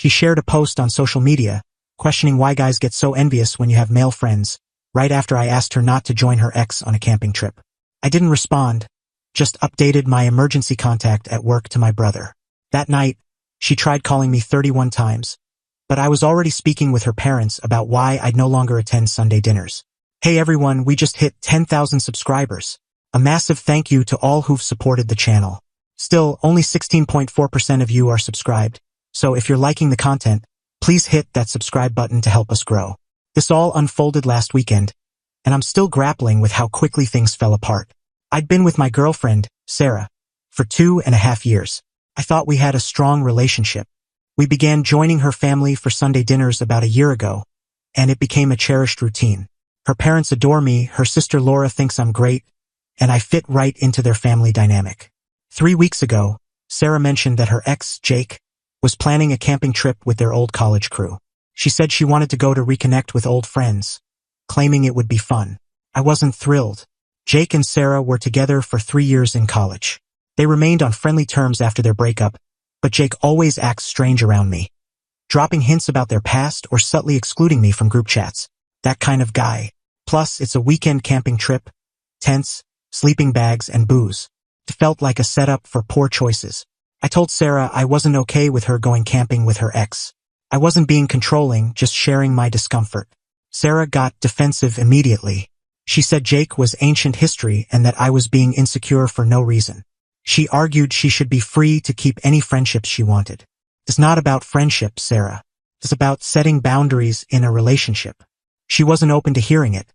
She shared a post on social media, questioning why guys get so envious when you have male friends, right after I asked her not to join her ex on a camping trip. I didn't respond, just updated my emergency contact at work to my brother. That night, she tried calling me 31 times, but I was already speaking with her parents about why I'd no longer attend Sunday dinners. Hey everyone, we just hit 10,000 subscribers. A massive thank you to all who've supported the channel. Still, only 16.4% of you are subscribed, so if you're liking the content, please hit that subscribe button to help us grow. This all unfolded last weekend, and I'm still grappling with how quickly things fell apart. I'd been with my girlfriend, Sarah, for 2.5 years. I thought we had a strong relationship. We began joining her family for Sunday dinners about a year ago, and it became a cherished routine. Her parents adore me, her sister Laura thinks I'm great, and I fit right into their family dynamic. 3 weeks ago, Sarah mentioned that her ex, Jake, was planning a camping trip with their old college crew. She said she wanted to go to reconnect with old friends, claiming it would be fun. I wasn't thrilled. Jake and Sarah were together for 3 years in college. They remained on friendly terms after their breakup, but Jake always acts strange around me, dropping hints about their past or subtly excluding me from group chats. That kind of guy. Plus, it's a weekend camping trip, tents, sleeping bags, and booze. It felt like a setup for poor choices. I told Sarah I wasn't okay with her going camping with her ex. I wasn't being controlling, just sharing my discomfort. Sarah got defensive immediately. She said Jake was ancient history and that I was being insecure for no reason. She argued she should be free to keep any friendships she wanted. It's not about friendship, Sarah. It's about setting boundaries in a relationship. She wasn't open to hearing it,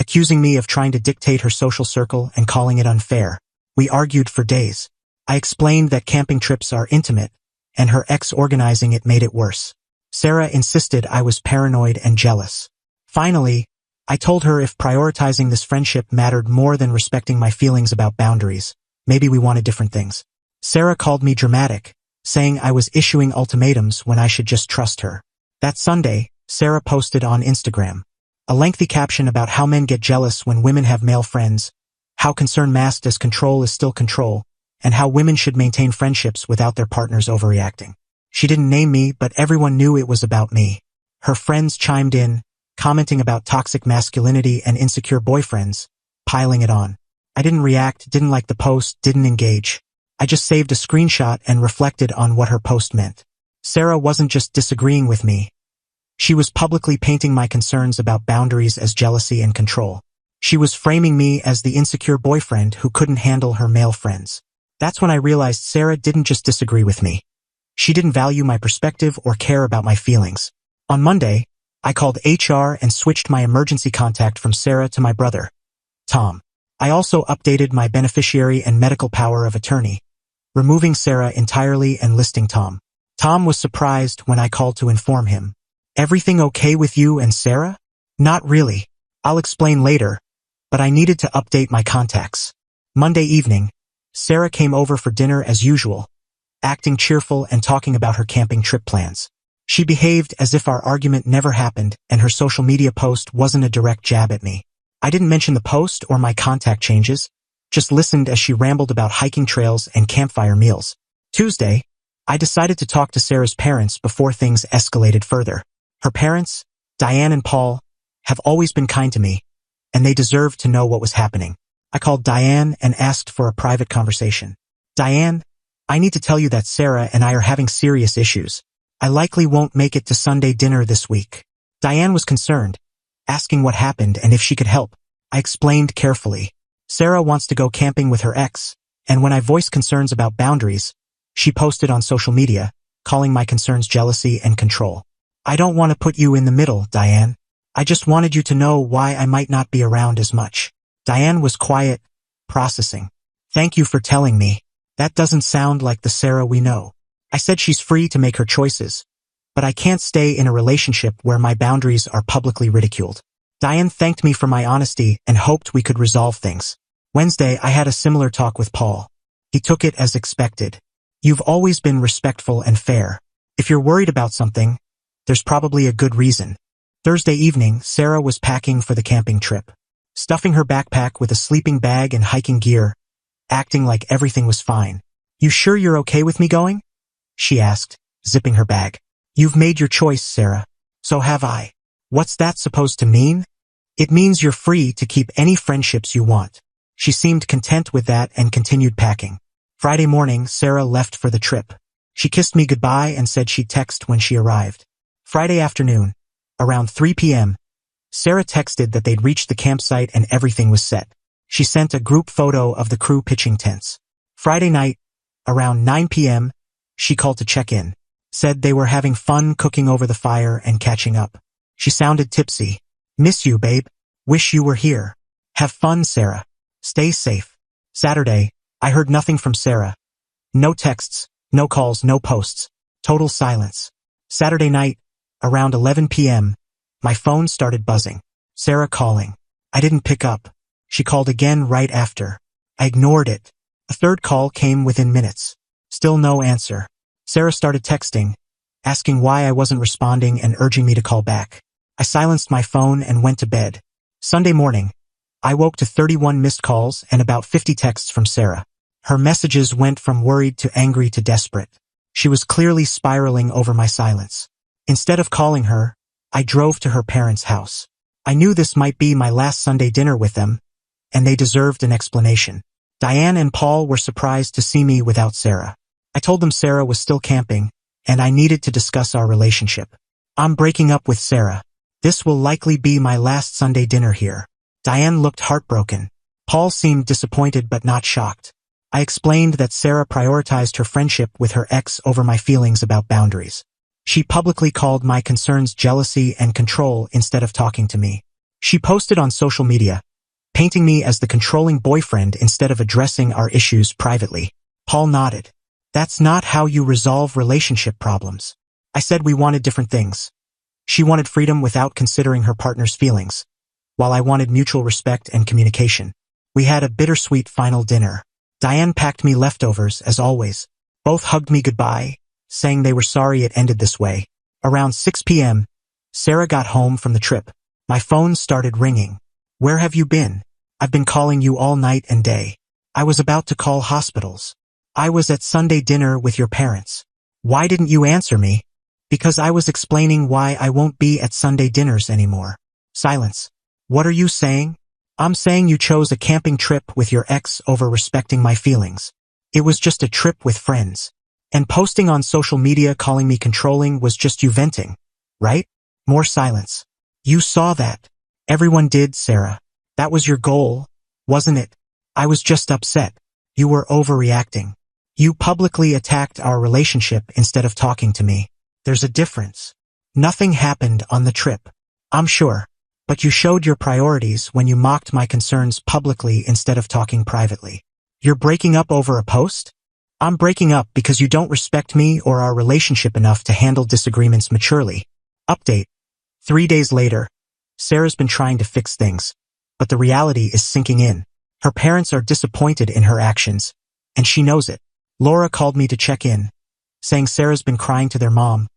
accusing me of trying to dictate her social circle and calling it unfair. We argued for days. I explained that camping trips are intimate, and her ex organizing it made it worse. Sarah insisted I was paranoid and jealous. Finally, I told her if prioritizing this friendship mattered more than respecting my feelings about boundaries, maybe we wanted different things. Sarah called me dramatic, saying I was issuing ultimatums when I should just trust her. That Sunday, Sarah posted on Instagram a lengthy caption about how men get jealous when women have male friends, how concern masked as control is still control, and how women should maintain friendships without their partners overreacting. She didn't name me, but everyone knew it was about me. Her friends chimed in, commenting about toxic masculinity and insecure boyfriends, piling it on. I didn't react, didn't like the post, didn't engage. I just saved a screenshot and reflected on what her post meant. Sarah wasn't just disagreeing with me. She was publicly painting my concerns about boundaries as jealousy and control. She was framing me as the insecure boyfriend who couldn't handle her male friends. That's when I realized Sarah didn't just disagree with me. She didn't value my perspective or care about my feelings. On Monday, I called HR and switched my emergency contact from Sarah to my brother, Tom. I also updated my beneficiary and medical power of attorney, removing Sarah entirely and listing Tom. Tom was surprised when I called to inform him. Everything okay with you and Sarah? Not really. I'll explain later, but I needed to update my contacts. Monday evening, Sarah came over for dinner as usual, acting cheerful and talking about her camping trip plans. She behaved as if our argument never happened, and her social media post wasn't a direct jab at me. I didn't mention the post or my contact changes, just listened as she rambled about hiking trails and campfire meals. Tuesday, I decided to talk to Sarah's parents before things escalated further. Her parents, Diane and Paul, have always been kind to me, and they deserved to know what was happening. I called Diane and asked for a private conversation. Diane, I need to tell you that Sarah and I are having serious issues. I likely won't make it to Sunday dinner this week. Diane was concerned, asking what happened and if she could help. I explained carefully. Sarah wants to go camping with her ex, and when I voiced concerns about boundaries, she posted on social media, calling my concerns jealousy and control. I don't want to put you in the middle, Diane. I just wanted you to know why I might not be around as much. Diane was quiet, processing. Thank you for telling me. That doesn't sound like the Sarah we know. I said she's free to make her choices, but I can't stay in a relationship where my boundaries are publicly ridiculed. Diane thanked me for my honesty and hoped we could resolve things. Wednesday, I had a similar talk with Paul. He took it as expected. You've always been respectful and fair. If you're worried about something, there's probably a good reason. Thursday evening, Sarah was packing for the camping trip, stuffing her backpack with a sleeping bag and hiking gear, acting like everything was fine. You sure you're okay with me going? She asked, zipping her bag. You've made your choice, Sarah. So have I. What's that supposed to mean? It means you're free to keep any friendships you want. She seemed content with that and continued packing. Friday morning, Sarah left for the trip. She kissed me goodbye and said she'd text when she arrived. Friday afternoon, around 3 p.m., Sarah texted that they'd reached the campsite and everything was set. She sent a group photo of the crew pitching tents. Friday night, around 9 p.m., she called to check in. Said they were having fun cooking over the fire and catching up. She sounded tipsy. Miss you, babe. Wish you were here. Have fun, Sarah. Stay safe. Saturday, I heard nothing from Sarah. No texts, no calls, no posts. Total silence. Saturday night, around 11 p.m., my phone started buzzing. Sarah calling. I didn't pick up. She called again right after. I ignored it. A third call came within minutes. Still no answer. Sarah started texting, asking why I wasn't responding and urging me to call back. I silenced my phone and went to bed. Sunday morning, I woke to 31 missed calls and about 50 texts from Sarah. Her messages went from worried to angry to desperate. She was clearly spiraling over my silence. Instead of calling her, I drove to her parents' house. I knew this might be my last Sunday dinner with them, and they deserved an explanation. Diane and Paul were surprised to see me without Sarah. I told them Sarah was still camping, and I needed to discuss our relationship. I'm breaking up with Sarah. This will likely be my last Sunday dinner here. Diane looked heartbroken. Paul seemed disappointed but not shocked. I explained that Sarah prioritized her friendship with her ex over my feelings about boundaries. She publicly called my concerns jealousy and control instead of talking to me. She posted on social media, painting me as the controlling boyfriend instead of addressing our issues privately. Paul nodded. That's not how you resolve relationship problems. I said we wanted different things. She wanted freedom without considering her partner's feelings, while I wanted mutual respect and communication. We had a bittersweet final dinner. Diane packed me leftovers, as always. Both hugged me goodbye, saying they were sorry it ended this way. Around 6 p.m., Sarah got home from the trip. My phone started ringing. Where have you been? I've been calling you all night and day. I was about to call hospitals. I was at Sunday dinner with your parents. Why didn't you answer me? Because I was explaining why I won't be at Sunday dinners anymore. Silence. What are you saying? I'm saying you chose a camping trip with your ex over respecting my feelings. It was just a trip with friends. And posting on social media calling me controlling was just you venting, right? More silence. You saw that. Everyone did, Sarah. That was your goal, wasn't it? I was just upset. You were overreacting. You publicly attacked our relationship instead of talking to me. There's a difference. Nothing happened on the trip. I'm sure. But you showed your priorities when you mocked my concerns publicly instead of talking privately. You're breaking up over a post? I'm breaking up because you don't respect me or our relationship enough to handle disagreements maturely. Update. 3 days later, Sarah's been trying to fix things, but the reality is sinking in. Her parents are disappointed in her actions, and she knows it. Laura called me to check in, saying Sarah's been crying to their mom,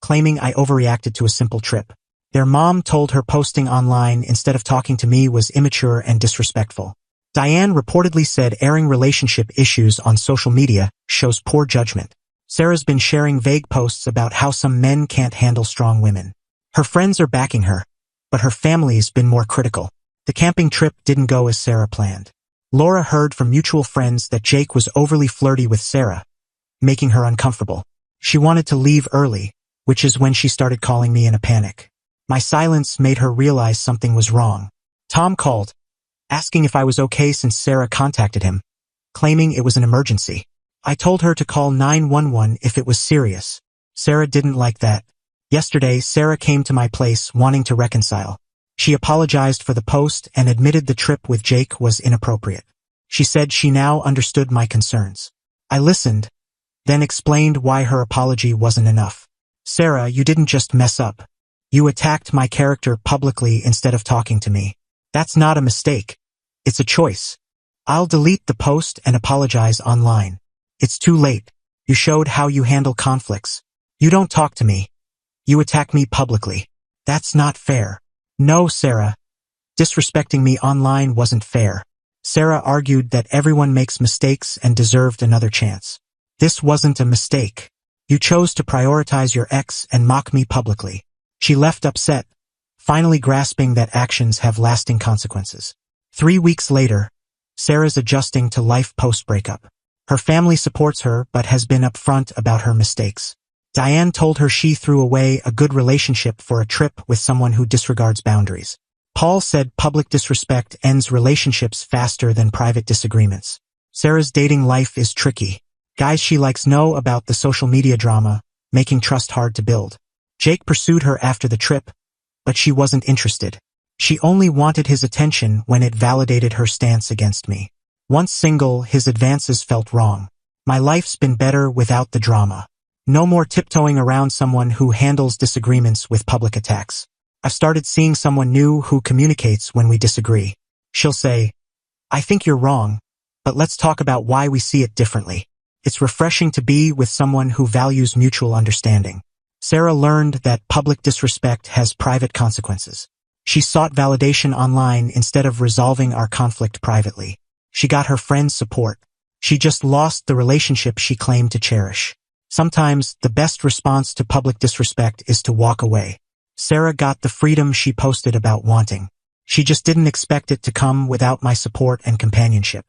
claiming I overreacted to a simple trip. Their mom told her posting online instead of talking to me was immature and disrespectful. Diane reportedly said airing relationship issues on social media shows poor judgment. Sarah's been sharing vague posts about how some men can't handle strong women. Her friends are backing her, but her family's been more critical. The camping trip didn't go as Sarah planned. Laura heard from mutual friends that Jake was overly flirty with Sarah, making her uncomfortable. She wanted to leave early, which is when she started calling me in a panic. My silence made her realize something was wrong. Tom called, asking if I was okay since Sarah contacted him, claiming it was an emergency. I told her to call 911 if it was serious. Sarah didn't like that. Yesterday, Sarah came to my place wanting to reconcile. She apologized for the post and admitted the trip with Jake was inappropriate. She said she now understood my concerns. I listened, then explained why her apology wasn't enough. Sarah, you didn't just mess up. You attacked my character publicly instead of talking to me. That's not a mistake. It's a choice. I'll delete the post and apologize online. It's too late. You showed how you handle conflicts. You don't talk to me. You attack me publicly. That's not fair. No, Sarah. Disrespecting me online wasn't fair. Sarah argued that everyone makes mistakes and deserved another chance. This wasn't a mistake. You chose to prioritize your ex and mock me publicly. She left upset, finally grasping that actions have lasting consequences. 3 weeks later, Sarah's adjusting to life post-breakup. Her family supports her but has been upfront about her mistakes. Diane told her she threw away a good relationship for a trip with someone who disregards boundaries. Paul said public disrespect ends relationships faster than private disagreements. Sarah's dating life is tricky. Guys she likes know about the social media drama, making trust hard to build. Jake pursued her after the trip, but she wasn't interested. She only wanted his attention when it validated her stance against me. Once single, his advances felt wrong. My life's been better without the drama. No more tiptoeing around someone who handles disagreements with public attacks. I've started seeing someone new who communicates when we disagree. She'll say, "I think you're wrong, but let's talk about why we see it differently." It's refreshing to be with someone who values mutual understanding. Sarah learned that public disrespect has private consequences. She sought validation online instead of resolving our conflict privately. She got her friends' support. She just lost the relationship she claimed to cherish. Sometimes, the best response to public disrespect is to walk away. Sarah got the freedom she posted about wanting. She just didn't expect it to come without my support and companionship.